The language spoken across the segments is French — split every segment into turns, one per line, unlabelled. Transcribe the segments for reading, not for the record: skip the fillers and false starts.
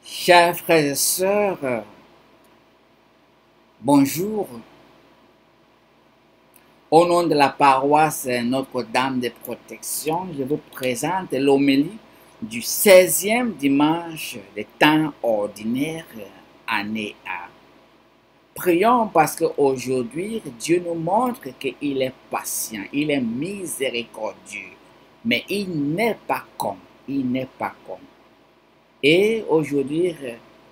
Chers frères et sœurs, bonjour. Au nom de la paroisse Notre-Dame de Protection, je vous présente l'homélie du 16e dimanche des temps ordinaires, année A. Prions parce qu'aujourd'hui, Dieu nous montre qu'il est patient, il est miséricordieux, mais il n'est pas con, il n'est pas con. Et aujourd'hui,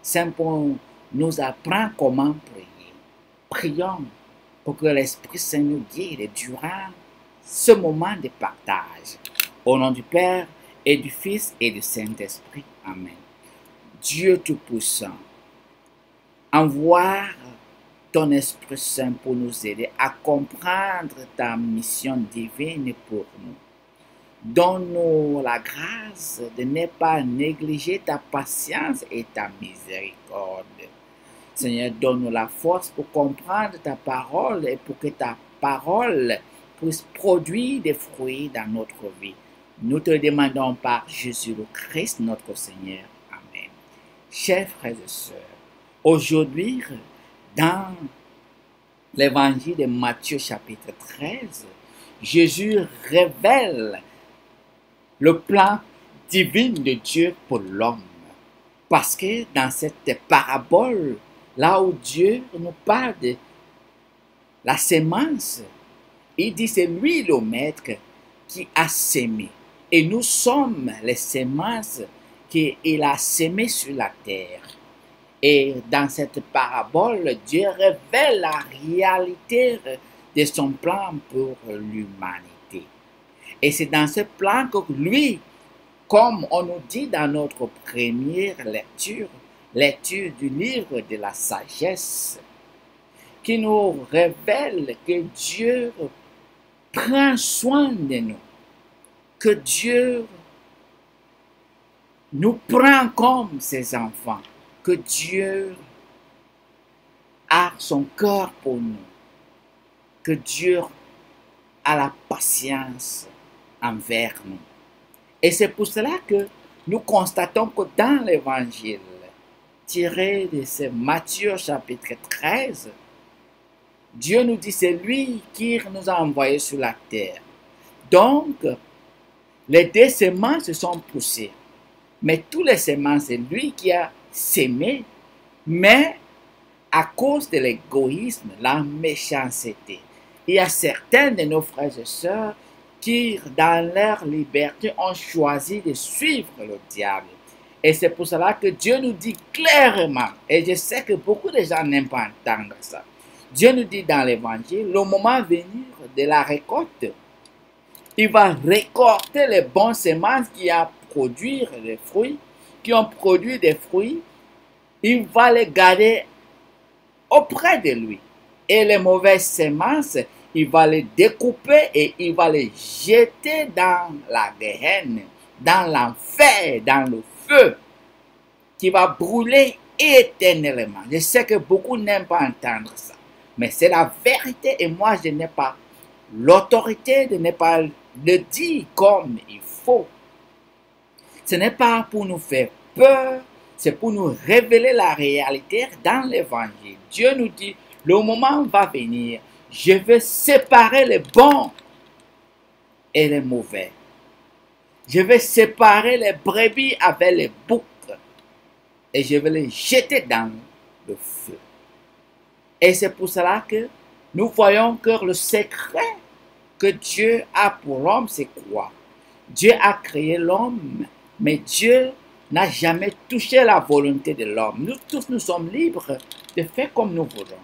Saint Paul nous apprend comment prier. Prions pour que l'Esprit Saint nous guide durant ce moment de partage. Au nom du Père et du Fils et du Saint-Esprit. Amen. Dieu Tout-Puissant, envoie ton Esprit Saint pour nous aider à comprendre ta mission divine pour nous. Donne-nous la grâce de ne pas négliger ta patience et ta miséricorde. Seigneur, donne-nous la force pour comprendre ta parole et pour que ta parole puisse produire des fruits dans notre vie. Nous te demandons par Jésus le Christ, notre Seigneur. Amen. Chers frères et sœurs, aujourd'hui, dans l'évangile de Matthieu chapitre 13, Jésus révèle le plan divin de Dieu pour l'homme. Parce que dans cette parabole, là où Dieu nous parle de la sémence, il dit c'est lui le maître qui a sémé. Et nous sommes les semences qu'il a sémées sur la terre. Et dans cette parabole, Dieu révèle la réalité de son plan pour l'humanité. Et c'est dans ce plan que lui, comme on nous dit dans notre première lecture du livre de la sagesse, qui nous révèle que Dieu prend soin de nous, que Dieu nous prend comme ses enfants, que Dieu a son cœur pour nous, que Dieu a la patience envers nous. Et c'est pour cela que nous constatons que dans l'évangile tiré de ce Matthieu chapitre 13, Dieu nous dit c'est lui qui nous a envoyés sur la terre. Donc, les deux semences se sont poussées. Mais tous les semences, c'est lui qui a sémé, mais à cause de l'égoïsme, la méchanceté. Il y a certains de nos frères et sœurs qui, dans leur liberté, ont choisi de suivre le diable. Et c'est pour cela que Dieu nous dit clairement, et je sais que beaucoup de gens n'aiment pas entendre ça. Dieu nous dit dans l'évangile, le moment venir de la récolte, il va récolter les bons semences qui ont produit des fruits, il va les garder auprès de lui. Et les mauvaises semences, il va les découper et il va les jeter dans la Géhenne, dans l'enfer, dans le feu, qui va brûler éternellement. Je sais que beaucoup n'aiment pas entendre ça, mais c'est la vérité et moi je n'ai pas l'autorité de ne pas le dire comme il faut. Ce n'est pas pour nous faire peur, c'est pour nous révéler la réalité dans l'évangile. Dieu nous dit, le moment va venir, je vais séparer les bons et les mauvais. Je vais séparer les brebis avec les boucs et je vais les jeter dans le feu. Et c'est pour cela que nous voyons que le secret que Dieu a pour l'homme, c'est quoi? Dieu a créé l'homme, mais Dieu n'a jamais touché la volonté de l'homme. Nous tous, nous sommes libres de faire comme nous voulons.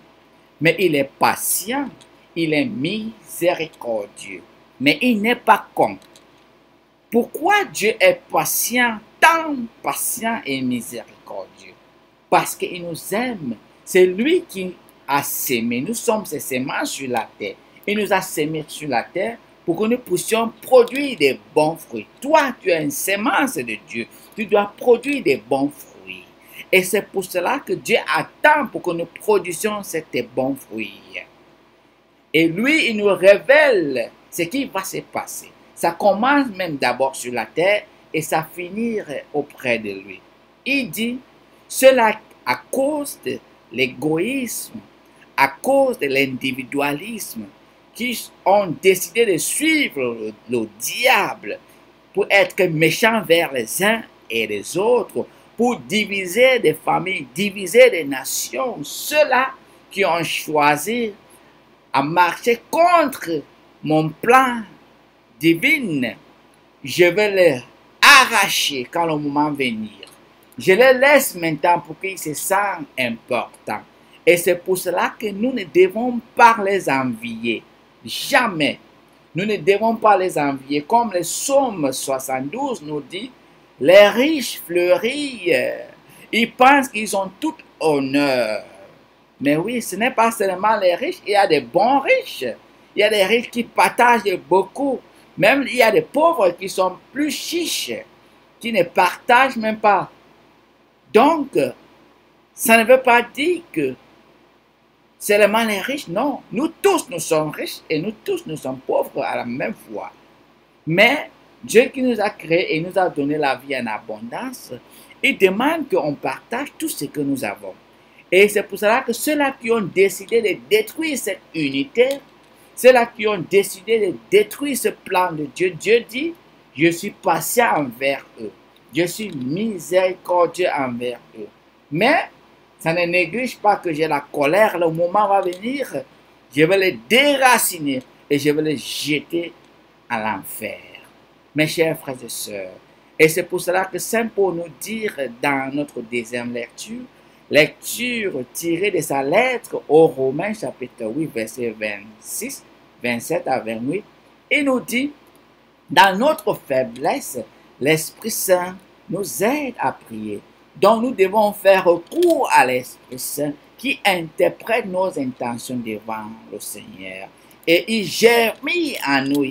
Mais il est patient, il est miséricordieux, mais il n'est pas con. Pourquoi Dieu est patient, tant patient et miséricordieux? Parce qu'il nous aime. C'est lui qui a sémé. Nous sommes ses semences sur la terre. Il nous a sémés sur la terre pour que nous puissions produire des bons fruits. Toi, tu es une semence de Dieu. Tu dois produire des bons fruits. Et c'est pour cela que Dieu attend pour que nous produisions ces bons fruits. Et lui, il nous révèle ce qui va se passer. Ça commence même d'abord sur la terre et ça finit auprès de lui. Il dit, Cela à cause de l'égoïsme, à cause de l'individualisme, qui ont décidé de suivre le diable pour être méchants vers les uns et les autres, pour diviser des familles, diviser des nations. Ceux-là qui ont choisi à marcher contre mon plan divin, je vais les arracher quand le moment venir. Je les laisse maintenant pour qu'ils se sentent importants. Et c'est pour cela que nous ne devons pas les envier. Jamais. Nous ne devons pas les envier. Comme le psaume 72 nous dit, les riches fleurissent. Ils pensent qu'ils ont tout honneur. Mais oui, ce n'est pas seulement les riches. Il y a des bons riches. Il y a des riches qui partagent beaucoup. Même il y a des pauvres qui sont plus chiches, qui ne partagent même pas. Donc, ça ne veut pas dire que seulement les riches, non. Nous tous, nous sommes riches et nous tous, nous sommes pauvres à la même fois. Mais Dieu qui nous a créés et nous a donné la vie en abondance, il demande qu'on partage tout ce que nous avons. Et c'est pour cela que ceux-là qui ont décidé de détruire cette unité, ceux-là qui ont décidé de détruire ce plan de Dieu, Dieu dit, je suis patient envers eux. Je suis miséricordieux envers eux. Mais ça ne néglige pas que j'ai la colère. Le moment va venir, je vais les déraciner et je vais les jeter à l'enfer. Mes chers frères et sœurs, et c'est pour cela que Saint Paul nous dit dans notre deuxième lecture tirée de sa lettre aux Romains chapitre 8 verset 26, 27 à 28, il nous dit, dans notre faiblesse, l'Esprit Saint nous aide à prier. Donc nous devons faire recours à l'Esprit Saint qui interprète nos intentions devant le Seigneur. Et il germille en nous.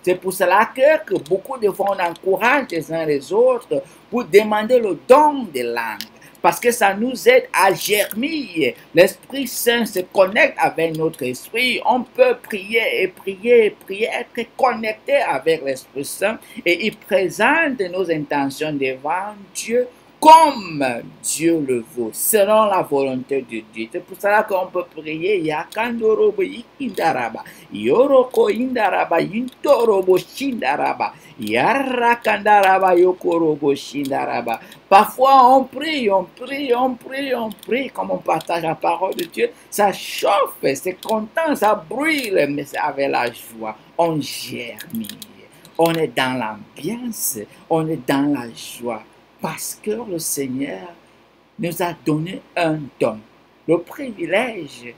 C'est pour cela que beaucoup de fois on encourage les uns les autres pour demander le don de langue. Parce que ça nous aide à germiller. L'Esprit Saint se connecte avec notre esprit. On peut prier et prier et prier, être connecté avec l'Esprit Saint. Et il présente nos intentions devant Dieu comme Dieu le veut, selon la volonté de Dieu. C'est pour cela qu'on peut prier. Yakandorobo ikindaraba, yoroko indaraba, yintorobo shindaraba, yarakandaraba, yokorobo shindaraba. Parfois on prie, on prie, on prie, on prie, comme on partage la parole de Dieu. Ça chauffe, c'est content, ça brûle, mais c'est avec la joie. On germille, on est dans l'ambiance, on est dans la joie. Parce que le Seigneur nous a donné un don, le privilège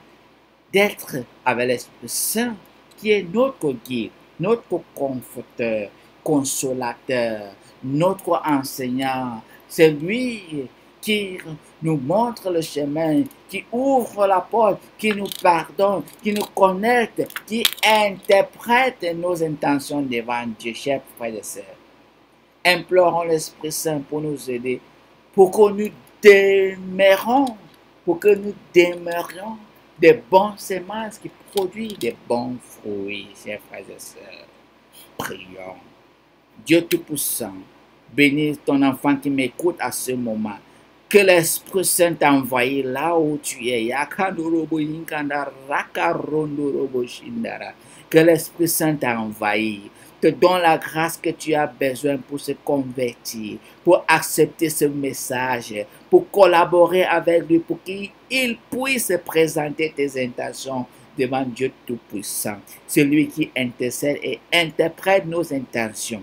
d'être avec l'Esprit Saint, qui est notre guide, notre conforteur, consolateur, notre enseignant. C'est lui qui nous montre le chemin, qui ouvre la porte, qui nous pardonne, qui nous connecte, qui interprète nos intentions devant Dieu, chers frères et sœurs. Implorons l'Esprit Saint pour nous aider, pour que nous demeurions, des bonnes semences qui produisent des bons fruits, chers frères et sœurs. Prions. Dieu Tout-Puissant, bénis ton enfant qui m'écoute à ce moment. Que l'Esprit Saint t'envoie là où tu es. Que l'Esprit Saint t'envahisse. Te donne la grâce que tu as besoin pour se convertir, pour accepter ce message, pour collaborer avec lui, pour qu'il puisse présenter tes intentions devant Dieu Tout-Puissant. C'est lui qui intercède et interprète nos intentions.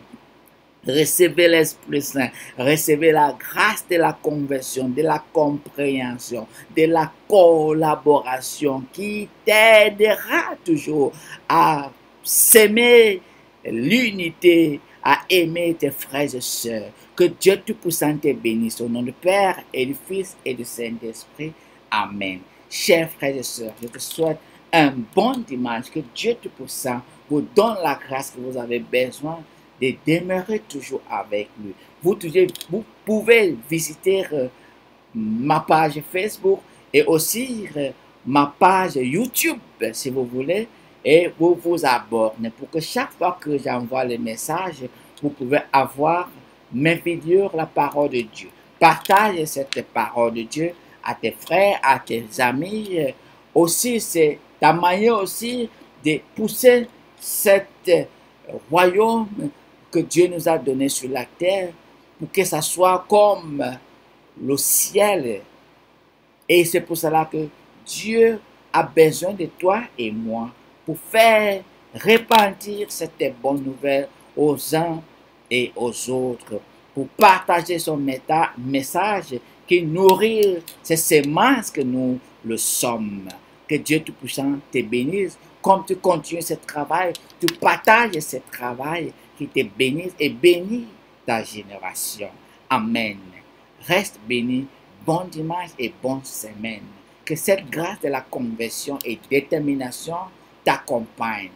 Recevez l'Esprit Saint, recevez la grâce de la conversion, de la compréhension, de la collaboration qui t'aidera toujours à s'aimer l'unité, à aimer tes frères et sœurs. Que Dieu Tout-Puissant te bénisse au nom du Père et du Fils et du Saint-Esprit. Amen. Chers frères et sœurs, je te souhaite un bon dimanche. Que Dieu Tout-Puissant vous donne la grâce que vous avez besoin de demeurer toujours avec lui. Vous pouvez visiter ma page Facebook et aussi ma page YouTube si vous voulez. Et vous abonnez pour que chaque fois que j'envoie les messages, vous pouvez avoir Mets figure la parole de Dieu. Partage cette parole de Dieu à tes frères, à tes amis. Aussi, c'est ta manière aussi de pousser cet royaume que Dieu nous a donné sur la terre pour que ça soit comme le ciel. Et c'est pour cela que Dieu a besoin de toi et moi pour faire répandir cette bonne nouvelle aux uns et aux autres, pour partager son message qui nourrit ces semences que nous le sommes. Que Dieu Tout-Puissant te bénisse. Comme tu continues ce travail, tu partages ce travail, qui te bénisse et bénit ta génération. Amen. Reste béni. Bon dimanche et bonne semaine. Que cette grâce de la conversion et détermination t'accompagne.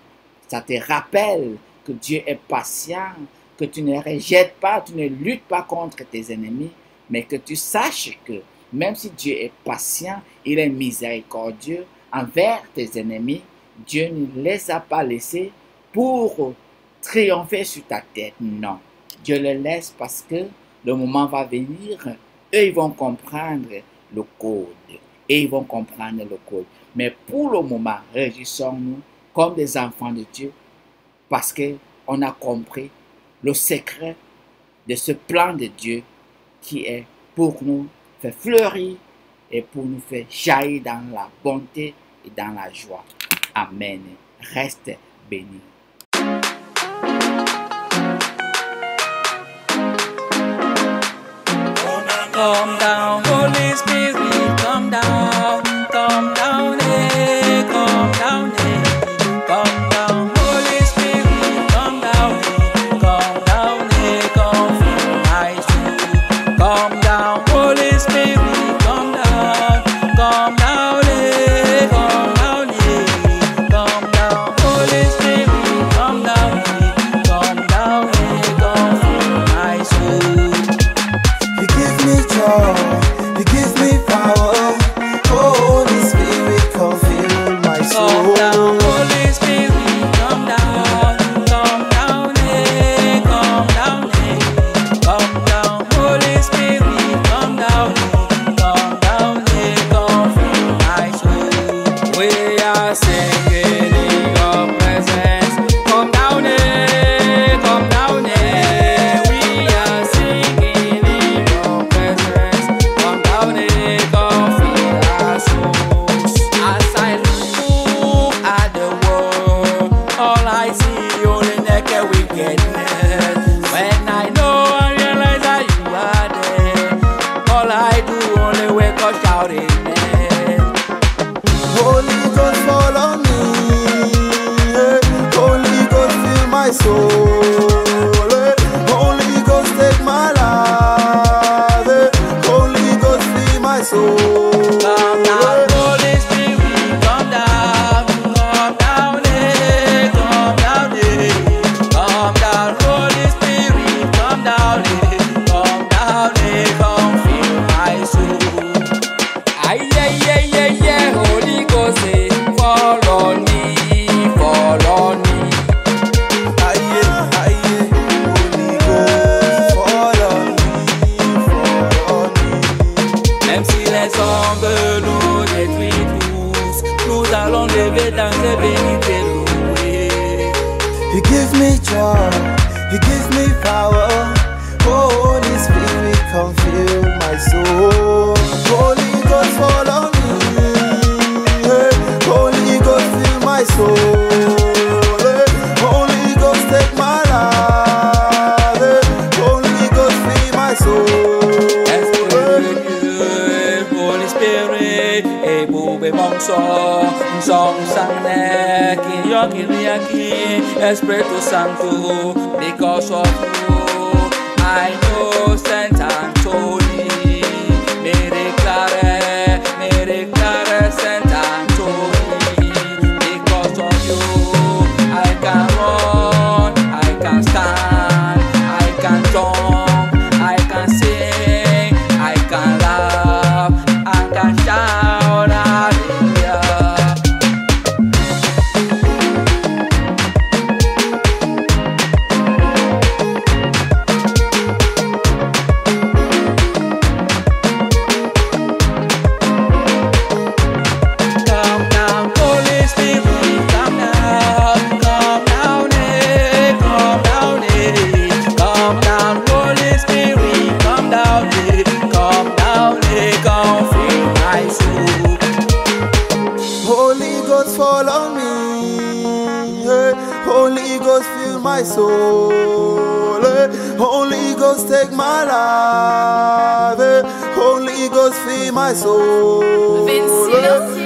Ça te rappelle que Dieu est patient, que tu ne rejettes pas, tu ne luttes pas contre tes ennemis, mais que tu saches que même si Dieu est patient, il est miséricordieux envers tes ennemis. Dieu ne les a pas laissés pour triompher sur ta tête. Non, Dieu les laisse parce que le moment va venir, eux ils vont comprendre le code. Et ils vont comprendre le code. Mais pour le moment, réjouissons-nous comme des enfants de Dieu parce qu'on a compris le secret de ce plan de Dieu qui est pour nous faire fleurir et pour nous faire jaillir dans la bonté et dans la joie. Amen. Reste béni.
Come down, Holy Spirit, come down, eh, come down, eh, come down, Holy Spirit, come down, eh, come fill my soul. Come down, Holy Spirit, come down, eh, come down, Holy Spirit, come down, eh, come fill my soul.
You give me joy, you give me power. Holy Spirit, come fill my soul.
Come down, Holy Spirit, come down, eh, come down, eh, come down, Holy Spirit, come down, eh, come fill my soul. We are singing in your presence. Come down, eh, come down, eh. We are singing in your presence. Come down, eh, come fill our souls. As I look at the world, all I see only naked wickedness. When I know and realize that you are there, all I do only wake up shouting, eh.
Holy Ghost, follow me. Holy Ghost, fill my soul. Holy Ghost, take my life. Holy Ghost, fill my soul.
Come down, Holy Spirit, come down, eh, come down, eh. Come down, Holy Spirit, come down, eh, come fill my soul. Aye, Holy Ghost, eh, fall on me, fall on me.
Aye, aye, Holy Ghost, follow me, follow me.
Même si les hommes nous détruisent tous, nous allons lever dans ces bénites et louer.
You give me joy, you give me power. Holy Spirit, come fill my soul. Holy Ghost, follow me. Holy Ghost, fill my soul. Holy Ghost, take my life. Holy Ghost, fill my soul.
Esprit de Dieu, Holy Spirit, et pour mon son sang qui yaki, Espiritu Santo, because of you, I know Saint Anthony, me declare Saint Anthony, because of you, I can run, I can stand, I can jump, I can sing, I can laugh, I can shout, hallelujah.
Ghost fall on me. Hey, Holy Ghost fill my soul. Hey, Holy Ghost take my life. Hey, Holy Ghost fill my soul.
Vinci.